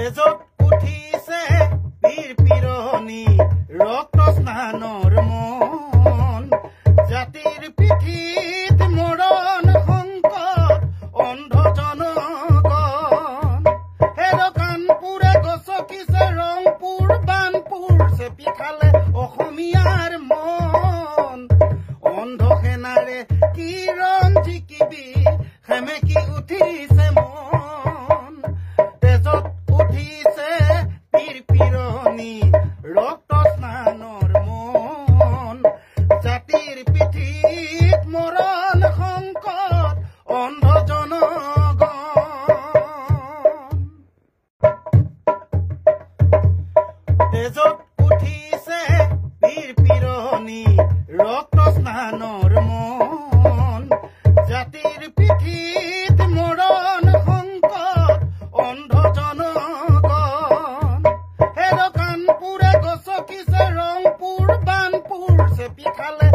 তেজত উঠিছে বীৰ পিৰণি ৰক্ত স্নানৰ মন জাতিৰ পিঠিত মৰণ সংকট অন্ধ জনগণ হেৰ কাণপুৰে গছকিছে ৰংপুৰ বানপুৰ চেপি খালে অসমীয়াৰ মন অন্ধ সেনাৰে কিৰণ জিকিবি সেমেকি উঠিছে মন তেজত উঠিছে বীৰ পিৰণি ৰক্ত স্নানৰ মন জাতিৰ পিঠিত মৰণ সংকট অন্ধ জনগণ তেজত উঠিছে বীৰ পিৰণি ৰক্ত স্নানৰ মন জাতিৰ পিঠিত মৰণ সংকট অন্ধ জনগণ হেৰ কাণপুৰে গছকিছে ৰংপুৰ বানপুৰ চেপি খালে